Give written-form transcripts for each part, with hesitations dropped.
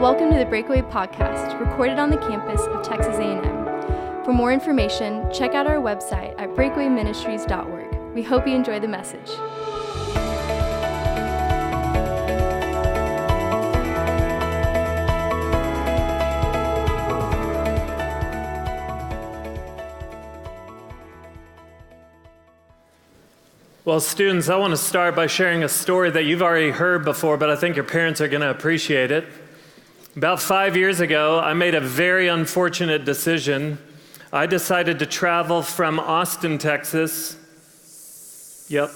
Welcome to the Breakaway podcast, recorded on the campus of Texas A&M. For more information, check out our website at breakawayministries.org. We hope you enjoy the message. Well, students, I want to start by sharing a story that you've already heard before, but I think your parents are going to appreciate it. About 5 years ago, I made a very unfortunate decision. I decided to travel from Austin, Texas. I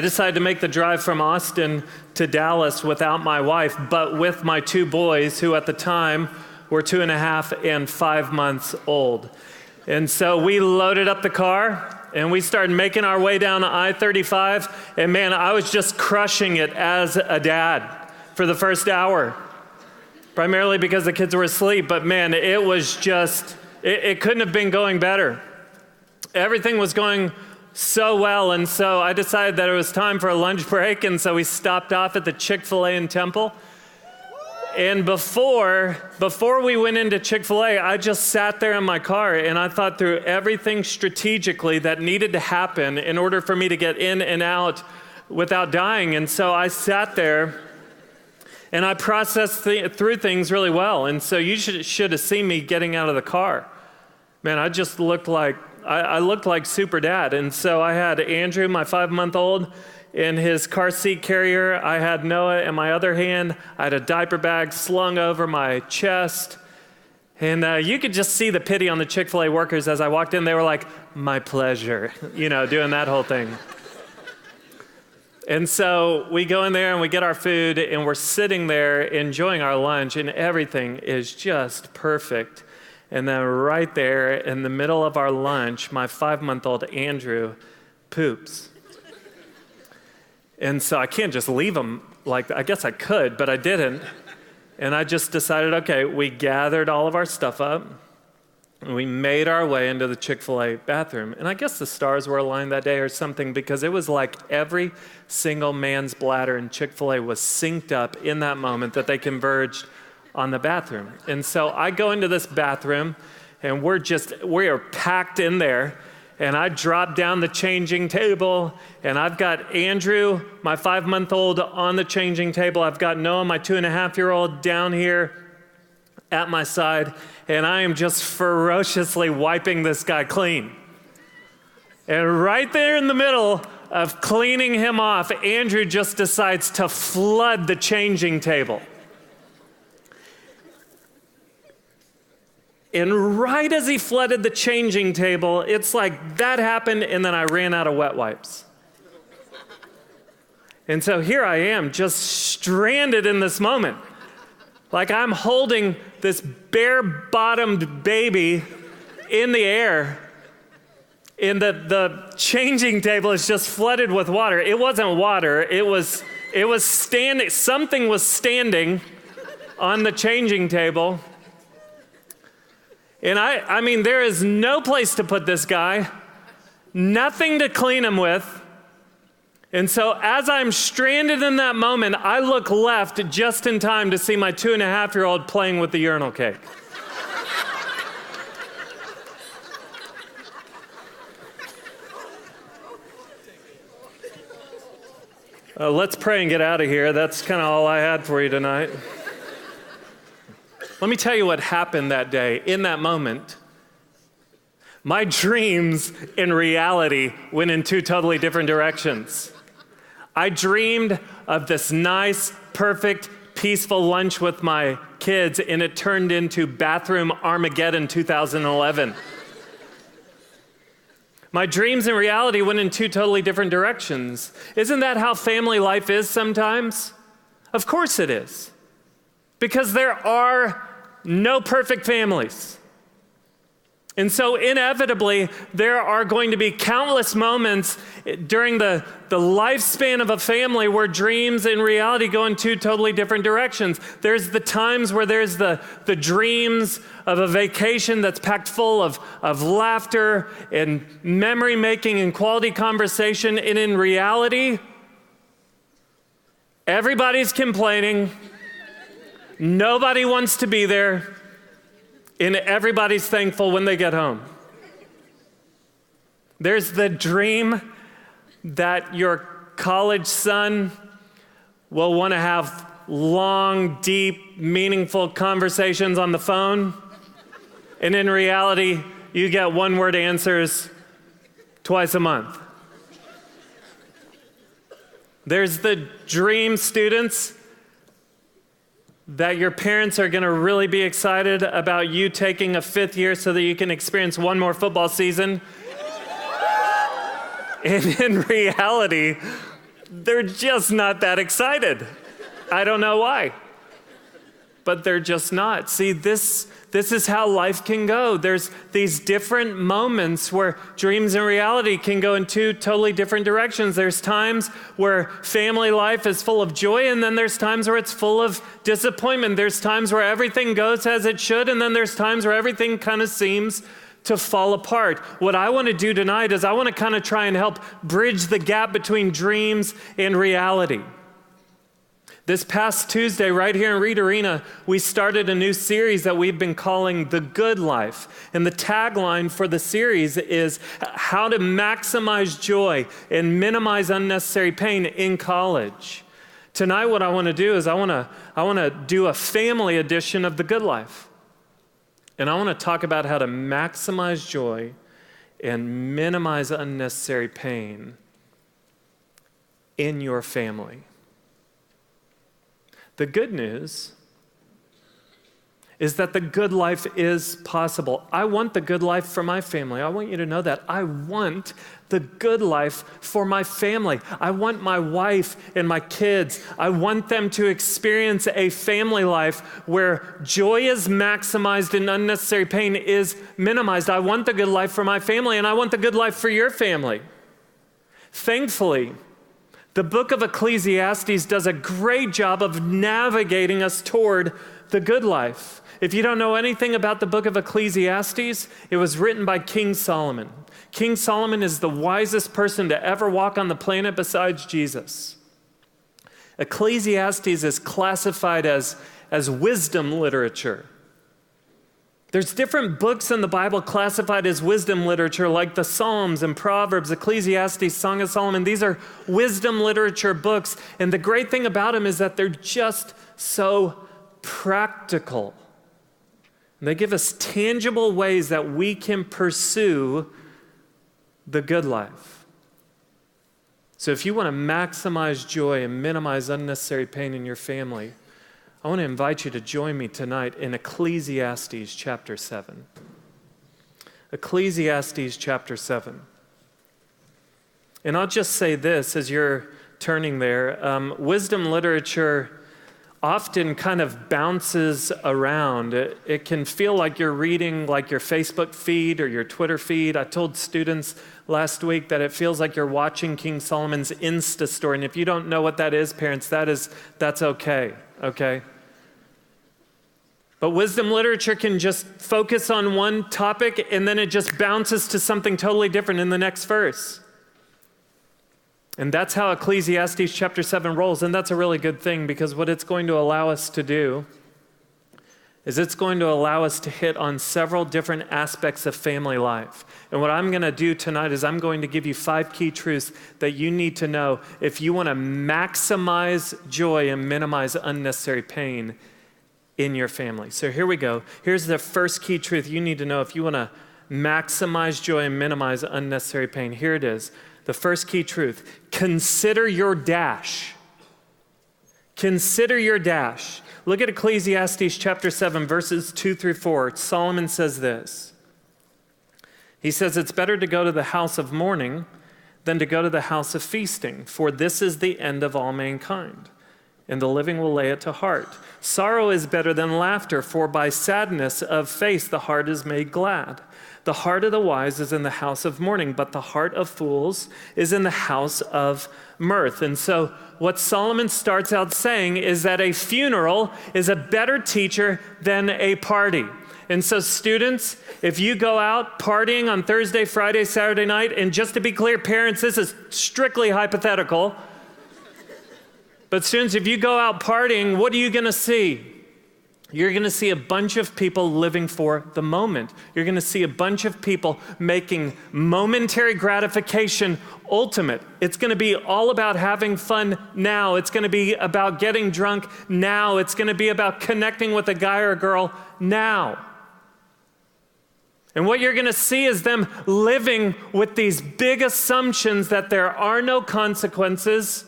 decided to make the drive from Austin to Dallas without my wife, but with my two boys, who at the time were 2.5 and 5 months old. And so we loaded up the car, and we started making our way down I-35, and man, I was just crushing it as a dad for the first hour, primarily because the kids were asleep, but man, it was just, it couldn't have been going better. Everything was going so well, and so I decided that it was time for a lunch break, and so we stopped off at the Chick-fil-A in Temple. And before we went into Chick-fil-A, I just sat there in my car and I thought through everything strategically that needed to happen in order for me to get in and out without dying. And so I sat there and I processed through things really well. And so you should have seen me getting out of the car. Man, I just looked like, I looked like super dad. And so I had Andrew, my 5-month-old, in his car seat carrier. I had Noah in my other hand. I had a diaper bag slung over my chest. And you could just see the pity on the Chick-fil-A workers as I walked in. They were like, my pleasure, doing that whole thing. And so we go in there and we get our food and we're sitting there enjoying our lunch and everything is just perfect. And then right there in the middle of our lunch, my 5-month-old Andrew poops. And so I can't just leave him I guess I could, but I didn't. And I just decided, okay, we gathered all of our stuff up and we made our way into the Chick-fil-A bathroom. And I guess the stars were aligned that day or something, because it was like every single man's bladder in Chick-fil-A was synced up in that moment that they converged on the bathroom. And so I go into this bathroom and we are packed in there. And I drop down the changing table, and I've got Andrew, my 5-month-old, on the changing table. I've got Noah, my 2.5-year-old, down here at my side, and I am just ferociously wiping this guy clean. And right there in the middle of cleaning him off, Andrew just decides to flood the changing table. And right as he flooded the changing table, it's like that happened, and then I ran out of wet wipes. And so here I am, just stranded in this moment. Like I'm holding this bare-bottomed baby in the air, and the changing table is just flooded with water. It wasn't water, it was standing, something was standing on the changing table. And I mean, there is no place to put this guy, nothing to clean him with. And so as I'm stranded in that moment, I look left just in time to see my 2.5-year-old playing with the urinal cake. Let's pray and get out of here. That's kind of all I had for you tonight. Let me tell you what happened that day. In that moment, my dreams and reality went in two totally different directions. I dreamed of this nice, perfect, peaceful lunch with my kids, and it turned into bathroom Armageddon 2011. My dreams and reality went in two totally different directions. Isn't that how family life is sometimes? Of course it is. Because there are no perfect families. And so inevitably, there are going to be countless moments during the lifespan of a family where dreams and reality go in two totally different directions. There's the times where there's the dreams of a vacation that's packed full of laughter and memory making and quality conversation. And in reality, everybody's complaining. Nobody wants to be there, and everybody's thankful when they get home. There's the dream that your college son will want to have long, deep, meaningful conversations on the phone. And in reality, you get one-word answers twice a month. There's the dream, students, that your parents are going to really be excited about you taking a 5th year so that you can experience one more football season. And in reality, they're just not that excited. I don't know why, but they're just not. See, this is how life can go. There's these different moments where dreams and reality can go in two totally different directions. There's times where family life is full of joy, and then there's times where it's full of disappointment. There's times where everything goes as it should, and then there's times where everything kind of seems to fall apart. What I want to do tonight is I want to kind of try and help bridge the gap between dreams and reality. This past Tuesday, right here in Reed Arena, we started a new series that we've been calling The Good Life. And the tagline for the series is how to maximize joy and minimize unnecessary pain in college. Tonight, what I want to do is I want to do a family edition of The Good Life. And I want to talk about how to maximize joy and minimize unnecessary pain in your family. The good news is that the good life is possible. I want the good life for my family. I want you to know that. I want the good life for my family. I want my wife and my kids. I want them to experience a family life where joy is maximized and unnecessary pain is minimized. I want the good life for my family, and I want the good life for your family. Thankfully, the book of Ecclesiastes does a great job of navigating us toward the good life. If you don't know anything about the book of Ecclesiastes, it was written by King Solomon. King Solomon is the wisest person to ever walk on the planet besides Jesus. Ecclesiastes is classified as wisdom literature. There's different books in the Bible classified as wisdom literature, like the Psalms and Proverbs, Ecclesiastes, Song of Solomon. These are wisdom literature books. And the great thing about them is that they're just so practical. And they give us tangible ways that we can pursue the good life. So if you want to maximize joy and minimize unnecessary pain in your family, I want to invite you to join me tonight in Ecclesiastes chapter 7. Ecclesiastes chapter 7. And I'll just say this as you're turning there. Wisdom literature often kind of bounces around. It can feel like you're reading like your Facebook feed or your Twitter feed. I told students last week that it feels like you're watching King Solomon's Insta story. And if you don't know what that is, parents, that's okay, okay? But wisdom literature can just focus on one topic and then it just bounces to something totally different in the next verse. And that's how Ecclesiastes chapter 7 rolls. And that's a really good thing, because what it's going to allow us to do is it's going to allow us to hit on several different aspects of family life. And what I'm going to do tonight is I'm going to give you 5 key truths that you need to know if you want to maximize joy and minimize unnecessary pain in your family. So here we go. Here's the first key truth you need to know if you want to maximize joy and minimize unnecessary pain. Here it is. The first key truth: consider your dash. Consider your dash. Look at Ecclesiastes chapter 7, verses 2 through 4. Solomon says this. He says, "It's better to go to the house of mourning than to go to the house of feasting, for this is the end of all mankind, and the living will lay it to heart. Sorrow is better than laughter, for by sadness of face the heart is made glad. The heart of the wise is in the house of mourning, but the heart of fools is in the house of mirth." And so what Solomon starts out saying is that a funeral is a better teacher than a party. And so students, if you go out partying on Thursday, Friday, Saturday night, and just to be clear, parents, this is strictly hypothetical, but students, if you go out partying, what are you going to see? You're going to see a bunch of people living for the moment. You're going to see a bunch of people making momentary gratification ultimate. It's going to be all about having fun now. It's going to be about getting drunk now. It's going to be about connecting with a guy or a girl now. And what you're going to see is them living with these big assumptions that there are no consequences,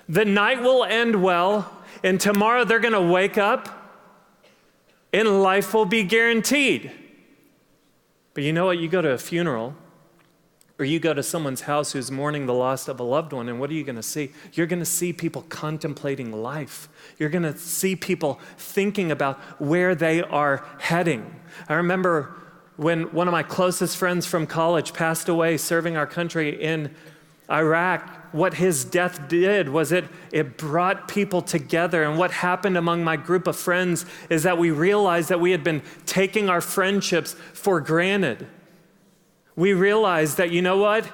the night will end well, and tomorrow they're going to wake up and life will be guaranteed. But you know what? You go to a funeral, or you go to someone's house who's mourning the loss of a loved one, and what are you going to see? You're going to see people contemplating life. You're going to see people thinking about where they are heading. I remember when one of my closest friends from college passed away serving our country in Iraq. What his death did was it brought people together. And what happened among my group of friends is that we realized that we had been taking our friendships for granted. We realized that, you know what?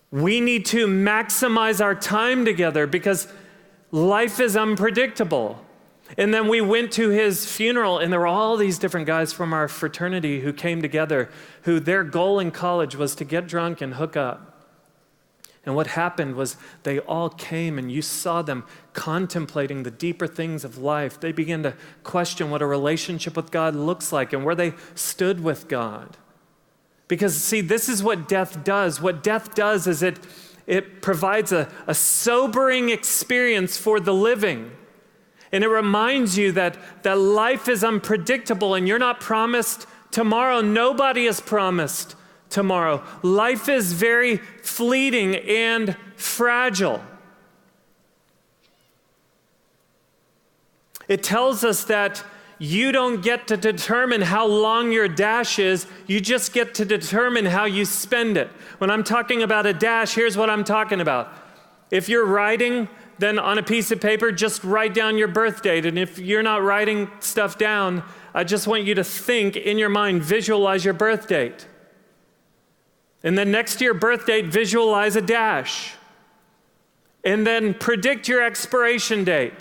We need to maximize our time together because life is unpredictable. And then we went to his funeral, and there were all these different guys from our fraternity who came together, who their goal in college was to get drunk and hook up. And what happened was they all came, and you saw them contemplating the deeper things of life. They began to question what a relationship with God looks like and where they stood with God. Because, see, this is what death does. What death does is it provides a sobering experience for the living. And it reminds you that life is unpredictable and you're not promised tomorrow. Nobody is promised tomorrow. Life is very fleeting and fragile. It tells us that you don't get to determine how long your dash is, you just get to determine how you spend it. When I'm talking about a dash, here's what I'm talking about. If you're writing, then on a piece of paper, just write down your birth date. And if you're not writing stuff down, I just want you to think in your mind, visualize your birth date. And then next to your birth date, visualize a dash. And then predict your expiration date.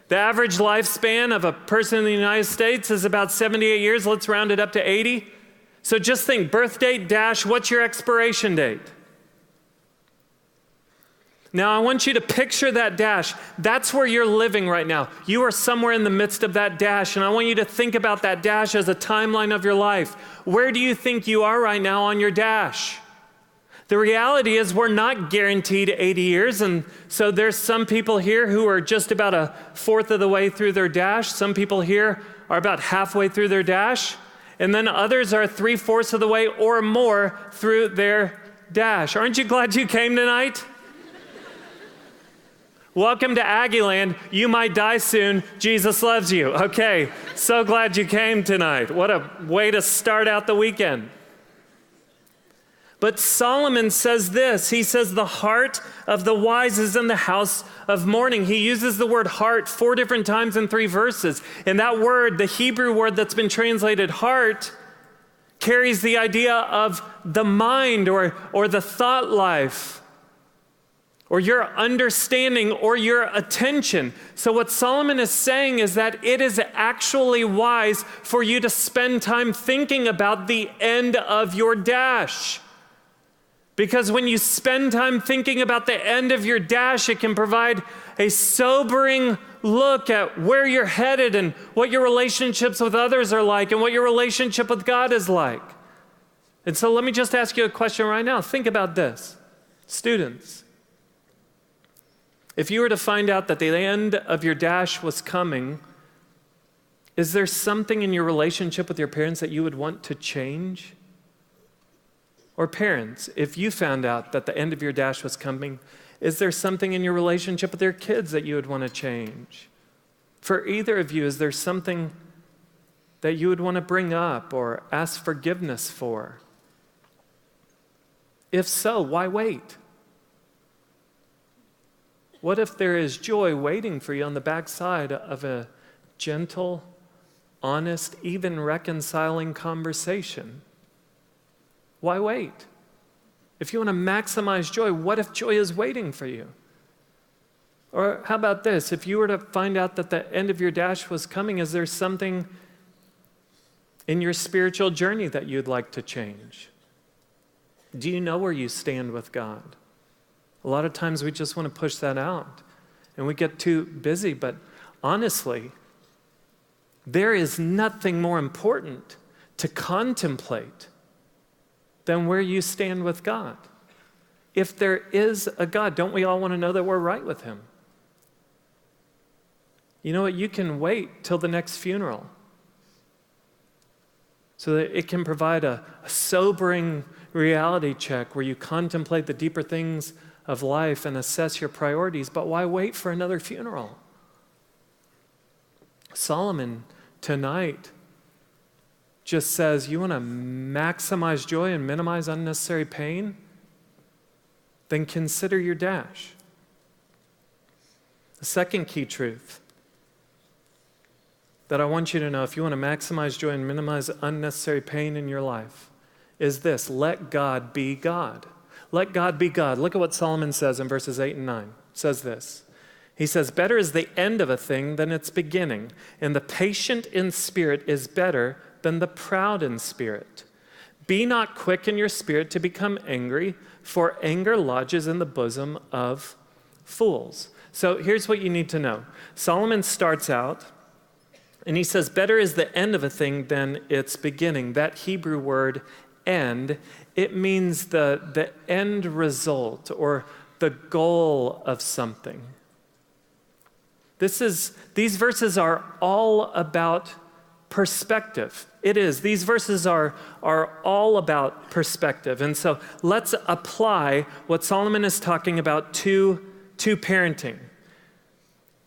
The average lifespan of a person in the United States is about 78 years. Let's round it up to 80. So just think, birth date, dash, what's your expiration date? Now, I want you to picture that dash. That's where you're living right now. You are somewhere in the midst of that dash, and I want you to think about that dash as a timeline of your life. Where do you think you are right now on your dash? The reality is we're not guaranteed 80 years, and so there's some people here who are just about a fourth of the way through their dash. Some people here are about halfway through their dash, and then others are 3/4 of the way or more through their dash. Aren't you glad you came tonight? Welcome to Aggieland. You might die soon. Jesus loves you. Okay, so glad you came tonight. What a way to start out the weekend. But Solomon says this. He says, the heart of the wise is in the house of mourning. He uses the word heart 4 different times in 3 verses. And that word, the Hebrew word that's been translated heart, carries the idea of the mind or the thought life, or your understanding, or your attention. So what Solomon is saying is that it is actually wise for you to spend time thinking about the end of your dash. Because when you spend time thinking about the end of your dash, it can provide a sobering look at where you're headed and what your relationships with others are like and what your relationship with God is like. And so let me just ask you a question right now. Think about this. Students, if you were to find out that the end of your dash was coming, is there something in your relationship with your parents that you would want to change? Or parents, if you found out that the end of your dash was coming, is there something in your relationship with your kids that you would want to change? For either of you, is there something that you would want to bring up or ask forgiveness for? If so, why wait? What if there is joy waiting for you on the backside of a gentle, honest, even reconciling conversation? Why wait? If you want to maximize joy, what if joy is waiting for you? Or how about this? If you were to find out that the end of your dash was coming, is there something in your spiritual journey that you'd like to change? Do you know where you stand with God? A lot of times we just want to push that out and we get too busy, but honestly, there is nothing more important to contemplate than where you stand with God. If there is a God, don't we all want to know that we're right with him? You know what? You can wait till the next funeral so that it can provide a sobering reality check where you contemplate the deeper things of life and assess your priorities. But why wait for another funeral? Solomon tonight just says, you want to maximize joy and minimize unnecessary pain? Then consider your dash. The second key truth that I want you to know if you want to maximize joy and minimize unnecessary pain in your life is this: let God be God. Let God be God. Look at what Solomon says in verses 8 and 9. It says this. He says, better is the end of a thing than its beginning, and the patient in spirit is better than the proud in spirit. Be not quick in your spirit to become angry, for anger lodges in the bosom of fools. So here's what you need to know. Solomon starts out, and he says, better is the end of a thing than its beginning. That Hebrew word, end, it means the end result or the goal of something. These verses are all about perspective. It is. These verses are all about perspective. And so let's apply what Solomon is talking about to parenting.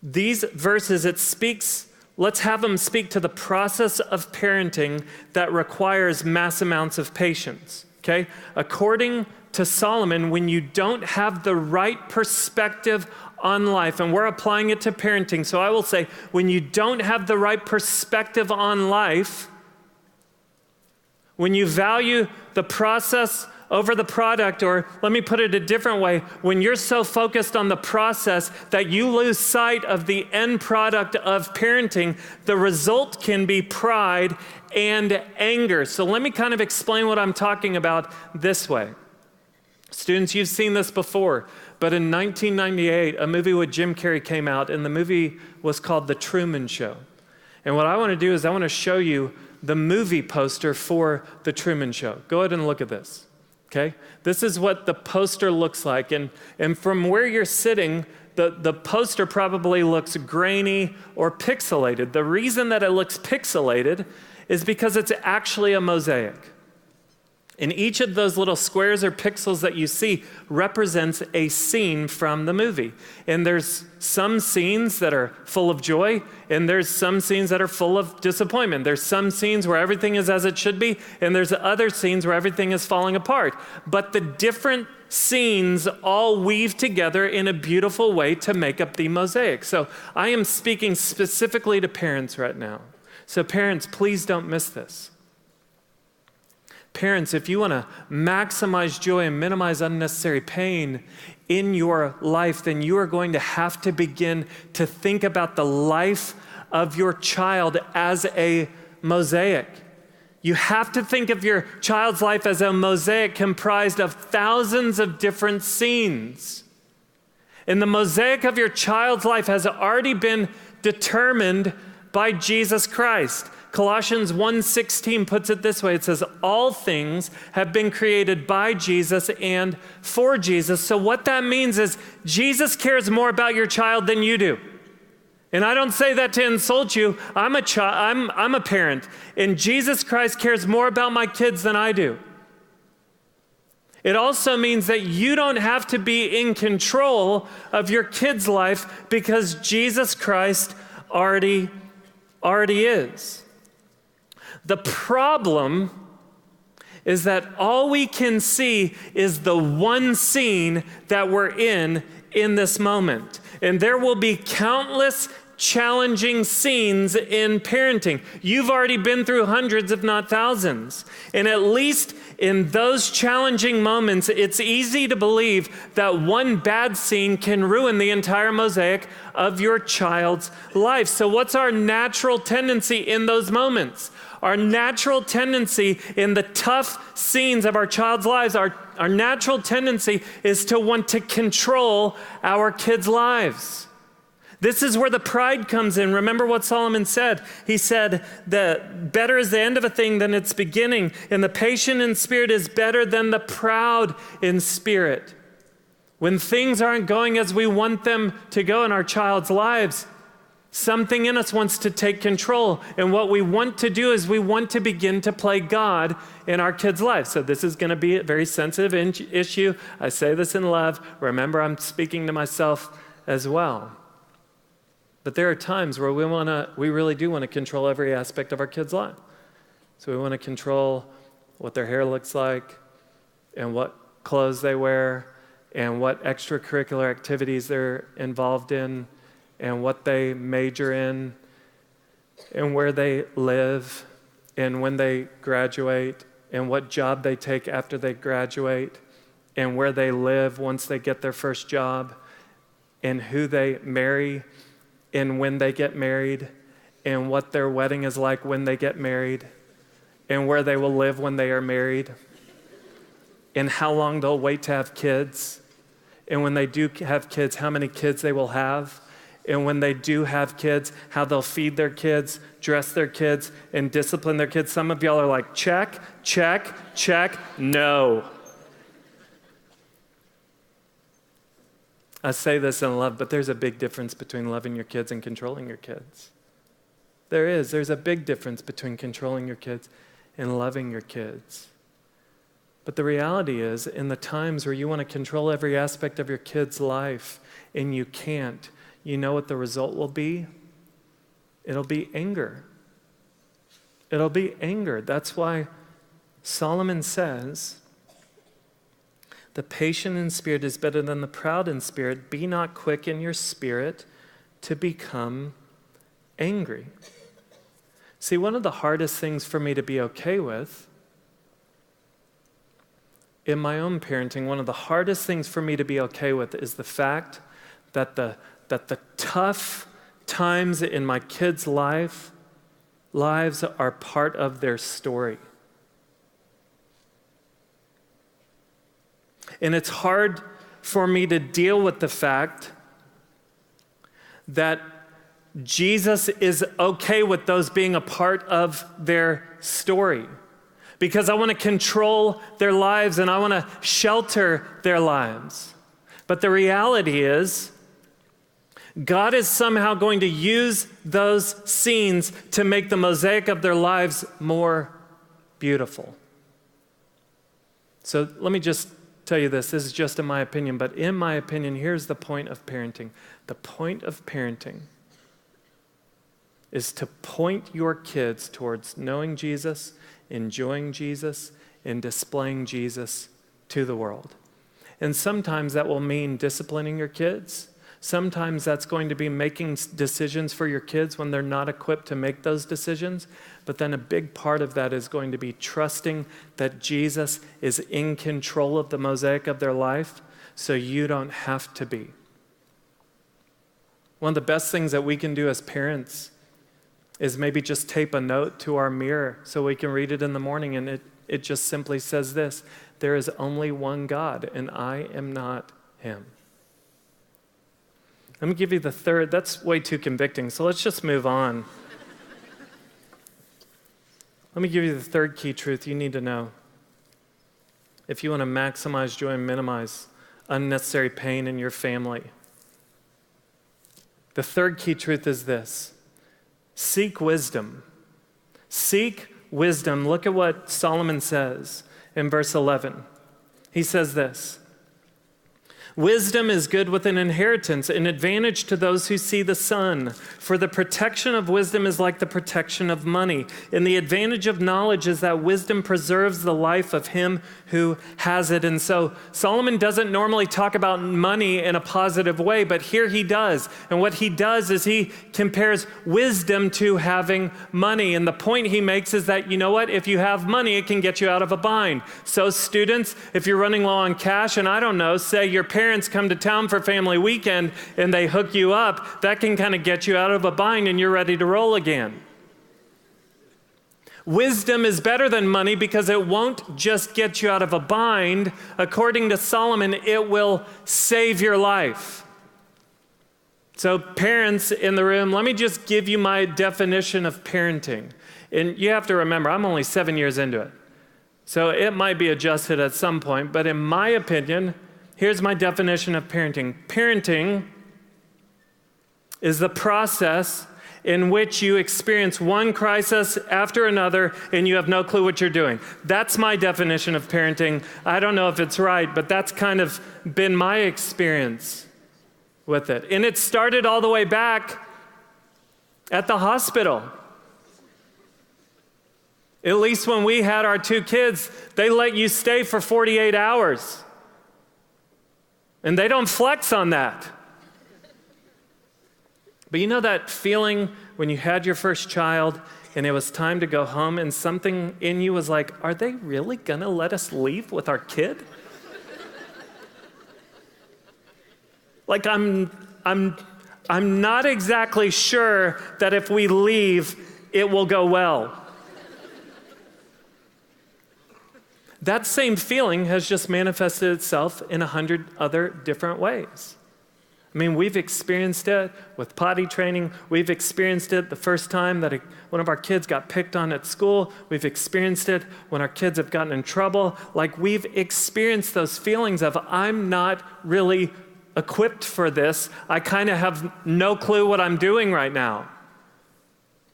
These verses, let's have them speak to the process of parenting that requires mass amounts of patience. Okay? According to Solomon, when you don't have the right perspective on life, and we're applying it to parenting, so I will say, when you don't have the right perspective on life, when you value the process over the product, or let me put it a different way, when you're so focused on the process that you lose sight of the end product of parenting, the result can be pride and anger. So let me kind of explain what I'm talking about this way. Students, you've seen this before, but in 1998, a movie with Jim Carrey came out, and the movie was called The Truman Show. And what I want to do is I want to show you the movie poster for The Truman Show. Go ahead and look at this, okay? This is what the poster looks like, and from where you're sitting, the poster probably looks grainy or pixelated. The reason that it looks pixelated is because it's actually a mosaic. And each of those little squares or pixels that you see represents a scene from the movie. And there's some scenes that are full of joy, and there's some scenes that are full of disappointment. There's some scenes where everything is as it should be, and there's other scenes where everything is falling apart. But the different scenes all weave together in a beautiful way to make up the mosaic. So I am speaking specifically to parents right now. So parents, please don't miss this. Parents, if you want to maximize joy and minimize unnecessary pain in your life, then you are going to have to begin to think about the life of your child as a mosaic. You have to think of your child's life as a mosaic comprised of thousands of different scenes. And the mosaic of your child's life has already been determined by Jesus Christ. Colossians 1:16 puts it this way. It says, all things have been created by Jesus and for Jesus. So what that means is Jesus cares more about your child than you do. And I don't say that to insult you. I'm a parent, and Jesus Christ cares more about my kids than I do. It also means that you don't have to be in control of your kid's life because Jesus Christ already is. The problem is that all we can see is the one scene that we're in this moment. And there will be countless challenging scenes in parenting. You've already been through hundreds, if not thousands. And at least in those challenging moments, it's easy to believe that one bad scene can ruin the entire mosaic of your child's life. So what's our natural tendency in those moments? Our natural tendency in the tough scenes of our child's lives, our natural tendency is to want to control our kids' lives. This is where the pride comes in. Remember what Solomon said. He said that better is the end of a thing than its beginning, and the patient in spirit is better than the proud in spirit. When things aren't going as we want them to go in our child's lives, something in us wants to take control. And what we want to do is we want to begin to play God in our kids' lives. So this is going to be a very sensitive issue. I say this in love. Remember, I'm speaking to myself as well. But there are times where we really do want to control every aspect of our kids' life. So we want to control what their hair looks like and what clothes they wear and what extracurricular activities they're involved in and what they major in and where they live and when they graduate and what job they take after they graduate and where they live once they get their first job and who they marry and when they get married, and what their wedding is like when they get married, and where they will live when they are married, and how long they'll wait to have kids, and when they do have kids, how many kids they will have, and when they do have kids, how they'll feed their kids, dress their kids, and discipline their kids. Some of y'all are like, check, check, check, no. I say this in love, but there's a big difference between loving your kids and controlling your kids. There's a big difference between controlling your kids and loving your kids. But the reality is, in the times where you want to control every aspect of your kid's life and you can't, you know what the result will be? It'll be anger. It'll be anger. That's why Solomon says, the patient in spirit is better than the proud in spirit. Be not quick in your spirit to become angry. See, one of the hardest things for me to be okay with in my own parenting, one of the hardest things for me to be okay with is the fact that the tough times in my kids' lives are part of their story. And it's hard for me to deal with the fact that Jesus is okay with those being a part of their story, because I want to control their lives and I want to shelter their lives. But the reality is, God is somehow going to use those scenes to make the mosaic of their lives more beautiful. So let me just tell you this is just in my opinion, but in my opinion, here's the point of parenting. The point of parenting is to point your kids towards knowing Jesus, enjoying Jesus, and displaying Jesus to the world. And sometimes that will mean disciplining your kids. Sometimes that's going to be making decisions for your kids when they're not equipped to make those decisions. But then a big part of that is going to be trusting that Jesus is in control of the mosaic of their life, so you don't have to be. One of the best things that we can do as parents is maybe just tape a note to our mirror so we can read it in the morning, and it just simply says this: there is only one God, and I am not him. Let me give you the third. That's way too convicting, so let's just move on. Let me give you the third key truth you need to know. If you want to maximize joy and minimize unnecessary pain in your family, the third key truth is this: seek wisdom. Seek wisdom. Look at what Solomon says in verse 11. He says this: Wisdom is good with an inheritance, an advantage to those who see the sun. For the protection of wisdom is like the protection of money. And the advantage of knowledge is that wisdom preserves the life of him who has it. And so Solomon doesn't normally talk about money in a positive way, but here he does. And what he does is he compares wisdom to having money. And the point he makes is that, you know what? If you have money, it can get you out of a bind. So students, if you're running low on cash, and I don't know, say your parents come to town for family weekend and they hook you up, that can kind of get you out of a bind and you're ready to roll again. Wisdom is better than money because it won't just get you out of a bind. According to Solomon, it will save your life. So parents in the room, let me just give you my definition of parenting. And you have to remember, I'm only 7 years into it. So it might be adjusted at some point, but in my opinion, here's my definition of parenting. Parenting is the process in which you experience one crisis after another and you have no clue what you're doing. That's my definition of parenting. I don't know if it's right, but that's kind of been my experience with it. And it started all the way back at the hospital. At least when we had our 2 kids, they let you stay for 48 hours. And they don't flex on that. But you know that feeling when you had your first child and it was time to go home and something in you was like, are they really gonna let us leave with our kid? Like I'm not exactly sure that if we leave, it will go well. That same feeling has just manifested itself in 100 other different ways. I mean, we've experienced it with potty training. We've experienced it the first time that one of our kids got picked on at school. We've experienced it when our kids have gotten in trouble. Like, we've experienced those feelings of, I'm not really equipped for this. I kind of have no clue what I'm doing right now.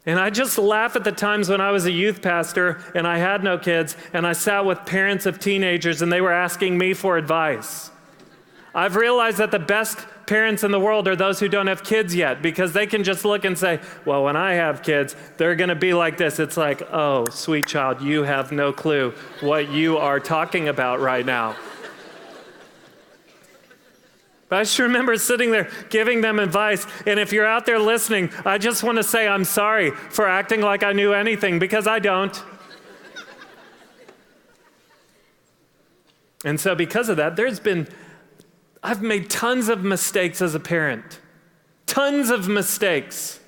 And I just laugh at the times when I was a youth pastor and I had no kids and I sat with parents of teenagers and they were asking me for advice. I've realized that the best parents in the world are those who don't have kids yet, because they can just look and say, well, when I have kids, they're going to be like this. It's like, oh, sweet child, you have no clue what you are talking about right now. But I just remember sitting there giving them advice. And if you're out there listening, I just want to say I'm sorry for acting like I knew anything, because I don't. And so because of that, I've made tons of mistakes as a parent. Tons of mistakes.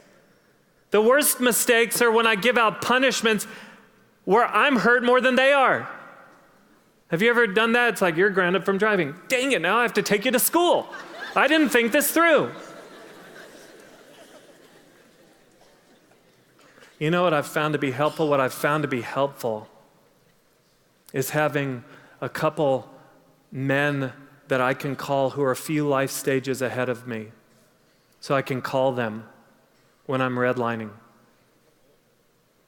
The worst mistakes are when I give out punishments where I'm hurt more than they are. Have you ever done that? It's like, you're grounded from driving. Dang it, now I have to take you to school. I didn't think this through. You know what I've found to be helpful? What I've found to be helpful is having a couple men that I can call who are a few life stages ahead of me, so I can call them when I'm redlining.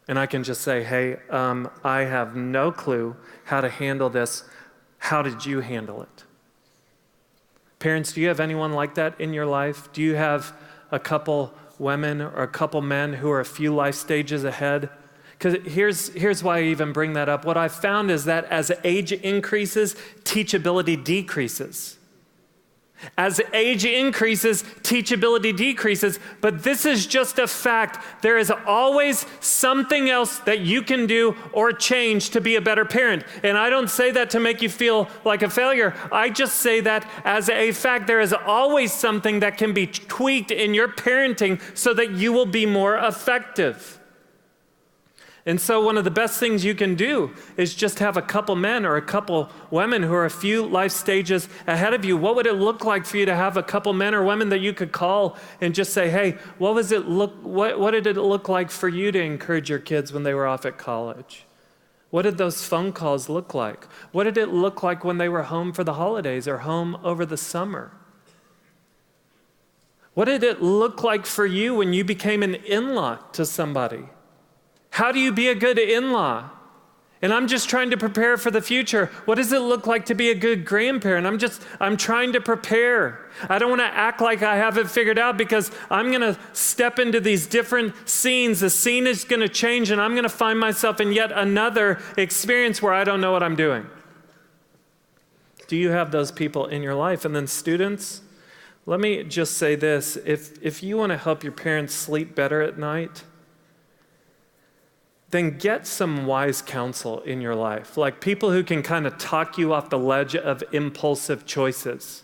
And I can just say, hey, I have no clue how to handle this. How did you handle it? Parents, do you have anyone like that in your life? Do you have a couple women or a couple men who are a few life stages ahead? Because here's why I even bring that up. What I've found is that as age increases, teachability decreases. As age increases, teachability decreases, but this is just a fact. There is always something else that you can do or change to be a better parent. And I don't say that to make you feel like a failure. I just say that as a fact. There is always something that can be tweaked in your parenting so that you will be more effective. And so one of the best things you can do is just have a couple men or a couple women who are a few life stages ahead of you. What would it look like for you to have a couple men or women that you could call and just say, hey, what did it look like for you to encourage your kids when they were off at college? What did those phone calls look like? What did it look like when they were home for the holidays or home over the summer? What did it look like for you when you became an in-law to somebody? How do you be a good in-law? And I'm just trying to prepare for the future. What does it look like to be a good grandparent? I'm trying to prepare. I don't want to act like I have it figured out because I'm going to step into these different scenes. The scene is going to change and I'm going to find myself in yet another experience where I don't know what I'm doing. Do you have those people in your life? And then students, let me just say this. If you want to help your parents sleep better at night, then get some wise counsel in your life, like people who can kind of talk you off the ledge of impulsive choices.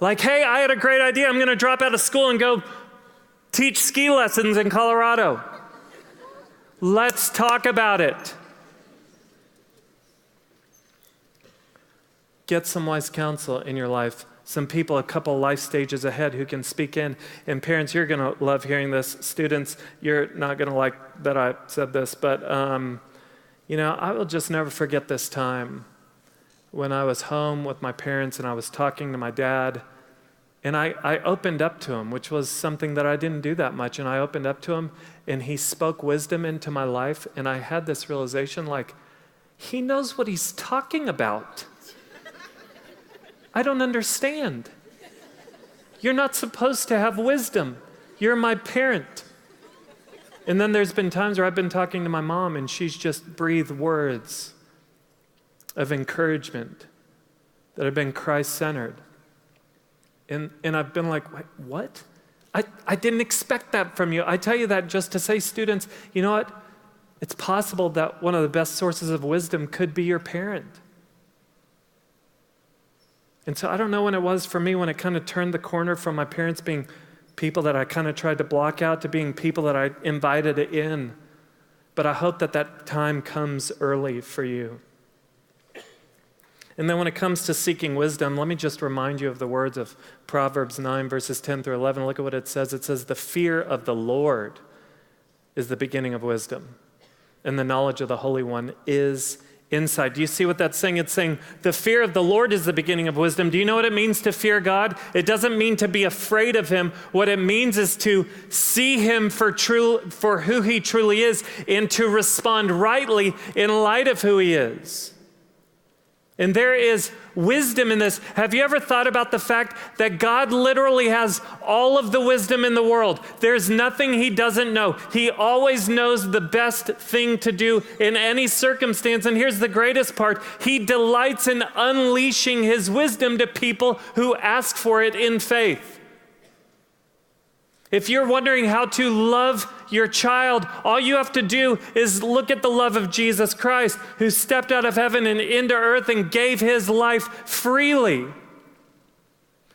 Like, hey, I had a great idea. I'm going to drop out of school and go teach ski lessons in Colorado. Let's talk about it. Get some wise counsel in your life. Some people a couple life stages ahead who can speak in. And parents, you're going to love hearing this. Students, you're not going to like that I said this, but I will just never forget this time when I was home with my parents and I was talking to my dad, and I opened up to him, which was something that I didn't do that much, and I opened up to him, and he spoke wisdom into my life, and I had this realization, like, he knows what he's talking about. I don't understand. You're not supposed to have wisdom. You're my parent. And then there's been times where I've been talking to my mom and she's just breathed words of encouragement that have been Christ-centered. And I've been like, wait, what? I didn't expect that from you. I tell you that just to say, students, you know what? It's possible that one of the best sources of wisdom could be your parent. And so I don't know when it was for me when it kind of turned the corner from my parents being people that I kind of tried to block out to being people that I invited in. But I hope that time comes early for you. And then when it comes to seeking wisdom, let me just remind you of the words of Proverbs 9, verses 10 through 11. Look at what it says. It says, the fear of the Lord is the beginning of wisdom, and the knowledge of the Holy One is insight. Do you see what that's saying? It's saying the fear of the Lord is the beginning of wisdom. Do you know what it means to fear God? It doesn't mean to be afraid of him. What it means is to see him for who he truly is and to respond rightly in light of who he is. And there is wisdom in this. Have you ever thought about the fact that God literally has all of the wisdom in the world? There's nothing he doesn't know. He always knows the best thing to do in any circumstance. And here's the greatest part. He delights in unleashing his wisdom to people who ask for it in faith. If you're wondering how to love your child, all you have to do is look at the love of Jesus Christ, who stepped out of heaven and into earth and gave his life freely.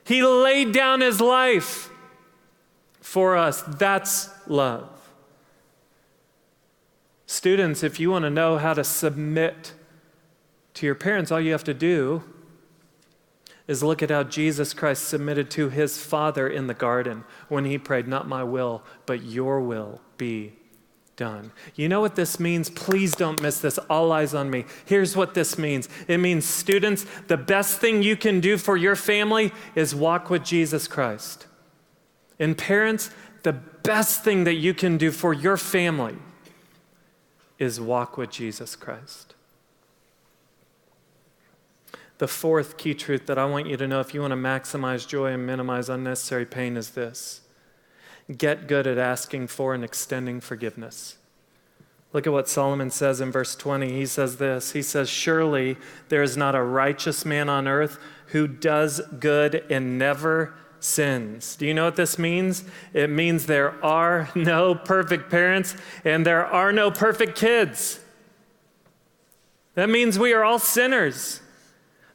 He laid down his life for us. That's love. Students, if you want to know how to submit to your parents, all you have to do is look at how Jesus Christ submitted to his Father in the garden when he prayed, not my will, but your will be done. You know what this means? Please don't miss this. All eyes on me. Here's what this means. It means, students, the best thing you can do for your family is walk with Jesus Christ. And parents, the best thing that you can do for your family is walk with Jesus Christ. The fourth key truth that I want you to know if you want to maximize joy and minimize unnecessary pain is this. Get good at asking for and extending forgiveness. Look at what Solomon says in verse 20. He says this. He says, surely there is not a righteous man on earth who does good and never sins. Do you know what this means? It means there are no perfect parents and there are no perfect kids. That means we are all sinners.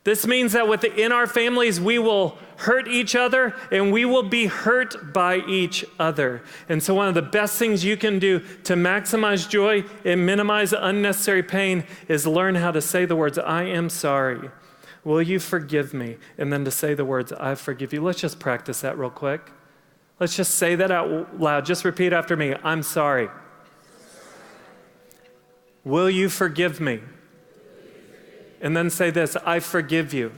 This means that within our families, we will hurt each other and we will be hurt by each other. And so one of the best things you can do to maximize joy and minimize unnecessary pain is learn how to say the words, I am sorry. Will you forgive me? And then to say the words, I forgive you. Let's just practice that real quick. Let's just say that out loud. Just repeat after me. I'm sorry. Will you forgive me? And then say this, I forgive you.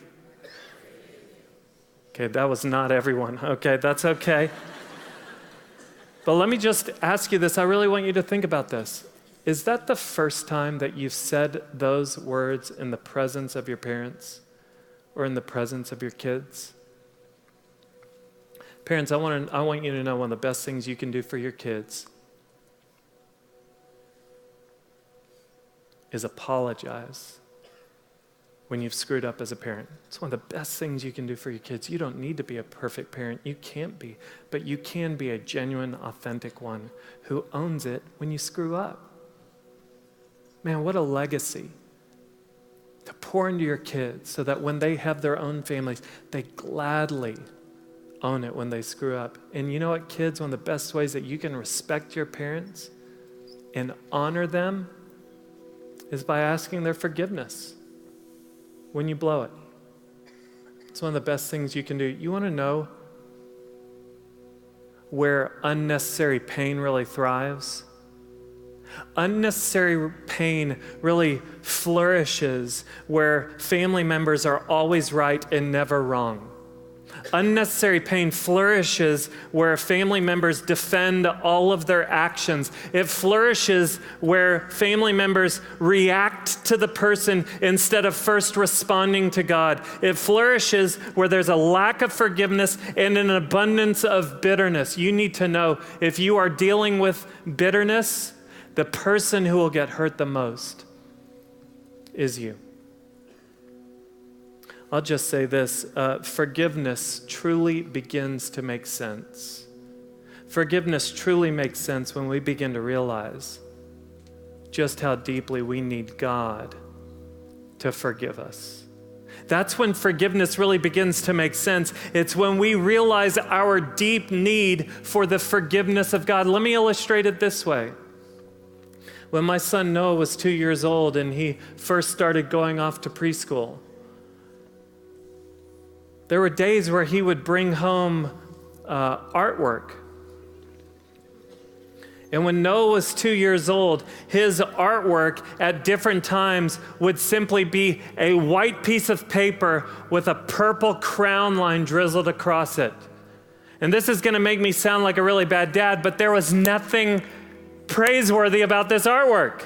Okay, that was not everyone. Okay, that's okay. But let me just ask you this. I really want you to think about this. Is that the first time that you've said those words in the presence of your parents or in the presence of your kids? Parents, I want you to know one of the best things you can do for your kids is apologize when you've screwed up as a parent. It's one of the best things you can do for your kids. You don't need to be a perfect parent. You can't be. But you can be a genuine, authentic one who owns it when you screw up. Man, what a legacy to pour into your kids so that when they have their own families, they gladly own it when they screw up. And you know what, kids? One of the best ways that you can respect your parents and honor them is by asking their forgiveness when you blow it. It's one of the best things you can do. You want to know where unnecessary pain really thrives? Unnecessary pain really flourishes where family members are always right and never wrong. Unnecessary pain flourishes where family members defend all of their actions. It flourishes where family members react to the person instead of first responding to God. It flourishes where there's a lack of forgiveness and an abundance of bitterness. You need to know if you are dealing with bitterness, the person who will get hurt the most is you. I'll just say this, forgiveness truly begins to make sense. Forgiveness truly makes sense when we begin to realize just how deeply we need God to forgive us. That's when forgiveness really begins to make sense. It's when we realize our deep need for the forgiveness of God. Let me illustrate it this way. When my son Noah was 2 years old and he first started going off to preschool, there were days where he would bring home artwork. And when Noah was 2 years old, his artwork at different times would simply be a white piece of paper with a purple crown line drizzled across it. And this is going to make me sound like a really bad dad, but there was nothing praiseworthy about this artwork.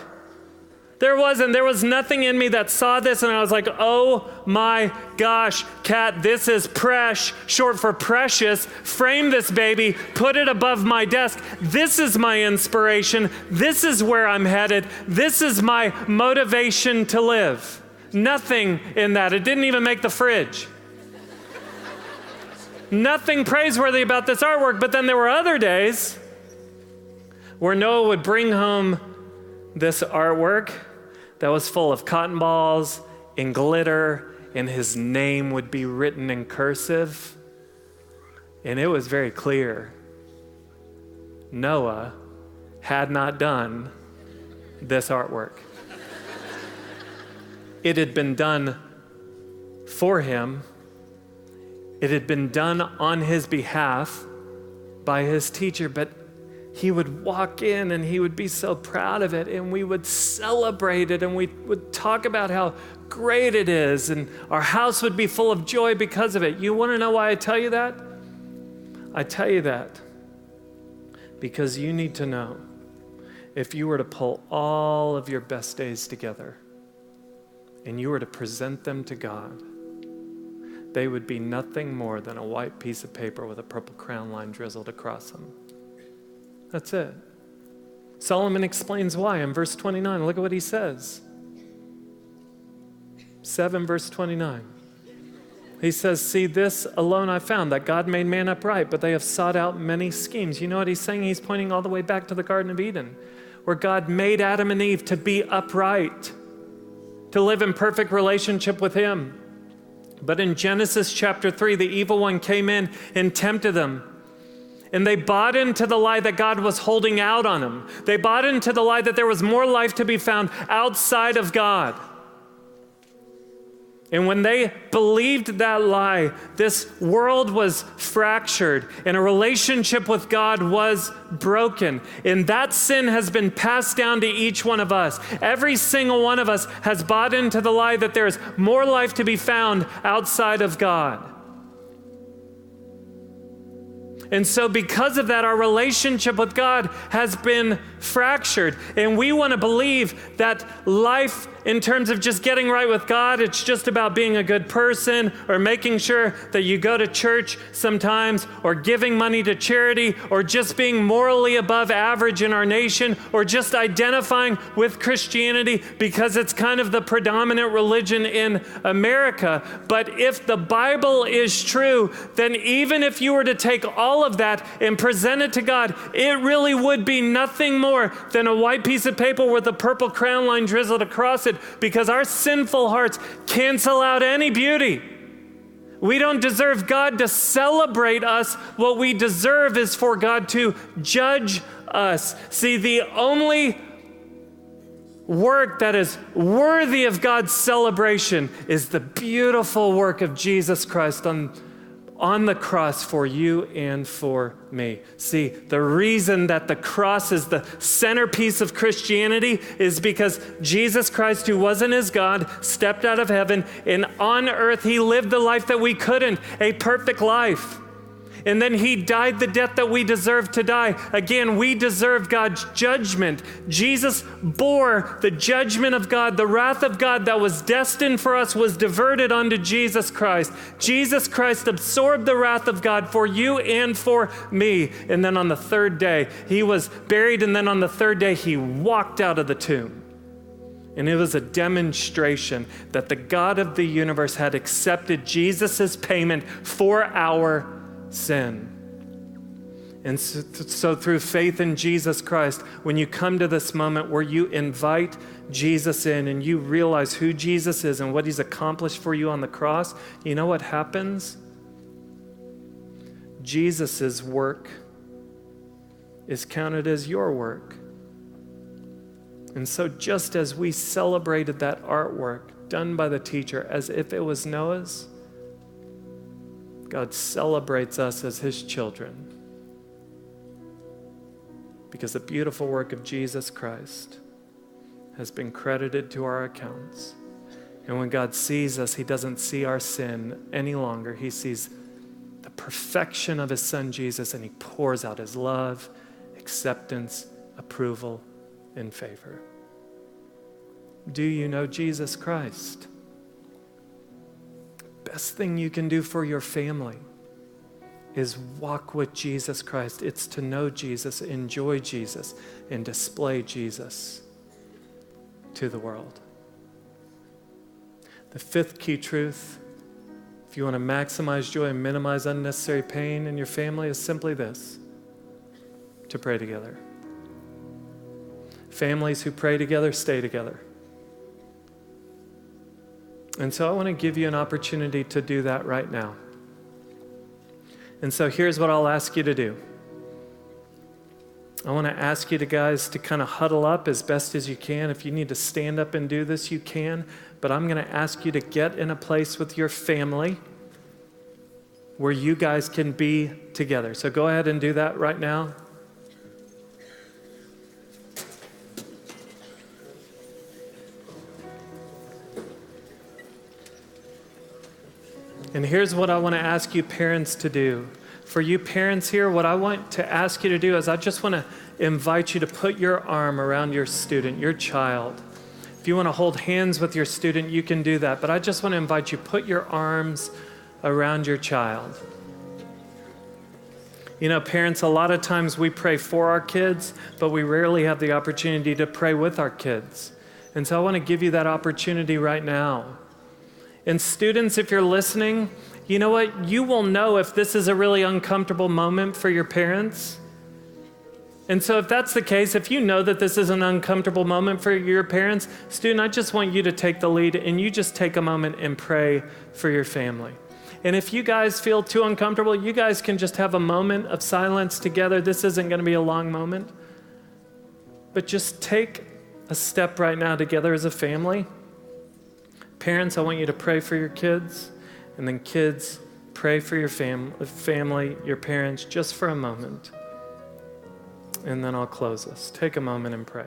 There was nothing in me that saw this and I was like, oh my gosh, Kat, this is Presh, short for precious. Frame this baby, put it above my desk. This is my inspiration. This is where I'm headed. This is my motivation to live. Nothing in that. It didn't even make the fridge. Nothing praiseworthy about this artwork. But then there were other days where Noah would bring home this artwork that was full of cotton balls and glitter, and his name would be written in cursive. And it was very clear Noah had not done this artwork. It had been done for him. It had been done on his behalf by his teacher, but he would walk in and he would be so proud of it and we would celebrate it and we would talk about how great it is and our house would be full of joy because of it. You want to know why I tell you that? I tell you that because you need to know if you were to pull all of your best days together and you were to present them to God, they would be nothing more than a white piece of paper with a purple crown line drizzled across them. That's it. Solomon explains why in verse 29. Look at what he says. 7 verse 29. He says, see, this alone I found, that God made man upright, but they have sought out many schemes. You know what he's saying? He's pointing all the way back to the Garden of Eden, where God made Adam and Eve to be upright, to live in perfect relationship with him. But in Genesis chapter 3, the evil one came in and tempted them. And they bought into the lie that God was holding out on them. They bought into the lie that there was more life to be found outside of God. And when they believed that lie, this world was fractured and a relationship with God was broken. And that sin has been passed down to each one of us. Every single one of us has bought into the lie that there is more life to be found outside of God. And so because of that, our relationship with God has been fractured. And we want to believe that life, in terms of just getting right with God, it's just about being a good person or making sure that you go to church sometimes or giving money to charity or just being morally above average in our nation or just identifying with Christianity because it's kind of the predominant religion in America. But if the Bible is true, then even if you were to take all of that and present it to God, it really would be nothing more than a white piece of paper with a purple crown line drizzled across it, because our sinful hearts cancel out any beauty. We don't deserve God to celebrate us. What we deserve is for God to judge us. See, the only work that is worthy of God's celebration is the beautiful work of Jesus Christ on the cross for you and for me. See, the reason that the cross is the centerpiece of Christianity is because Jesus Christ, who wasn't as God, stepped out of heaven, and on earth he lived the life that we couldn't, a perfect life. And then he died the death that we deserve to die. Again, we deserve God's judgment. Jesus bore the judgment of God. The wrath of God that was destined for us was diverted onto Jesus Christ. Jesus Christ absorbed the wrath of God for you and for me. And then on the third day, he was buried. And then on the third day, he walked out of the tomb. And it was a demonstration that the God of the universe had accepted Jesus' payment for our sin. And so through faith in Jesus Christ, when you come to this moment where you invite Jesus in and you realize who Jesus is and what he's accomplished for you on the cross, you know what happens? Jesus' work is counted as your work. And so just as we celebrated that artwork done by the teacher as if it was Noah's, God celebrates us as his children because the beautiful work of Jesus Christ has been credited to our accounts. And when God sees us, he doesn't see our sin any longer. He sees the perfection of his son Jesus, and he pours out his love, acceptance, approval, and favor. Do you know Jesus Christ? Best thing you can do for your family is walk with Jesus Christ. It's to know Jesus, enjoy Jesus, and display Jesus to the world. The fifth key truth, if you want to maximize joy and minimize unnecessary pain in your family, is simply this: to pray together. Families who pray together stay together. And so I want to give you an opportunity to do that right now. And so here's what I'll ask you to do. I want to ask you guys to kind of huddle up as best as you can. If you need to stand up and do this, you can. But I'm going to ask you to get in a place with your family where you guys can be together. So go ahead and do that right now. And here's what I want to ask you parents to do. For you parents here, what I want to ask you to do is I just want to invite you to put your arm around your student, your child. If you want to hold hands with your student, you can do that. But I just want to invite you, put your arms around your child. You know, parents, a lot of times we pray for our kids, but we rarely have the opportunity to pray with our kids. And so I want to give you that opportunity right now. And students, if you're listening, you know what? You will know if this is a really uncomfortable moment for your parents. And so if that's the case, if you know that this is an uncomfortable moment for your parents, student, I just want you to take the lead and you just take a moment and pray for your family. And if you guys feel too uncomfortable, you guys can just have a moment of silence together. This isn't going to be a long moment. But just take a step right now together as a family. Parents, I want you to pray for your kids. And then kids, pray for your family, your parents, just for a moment. And then I'll close us. Take a moment and pray.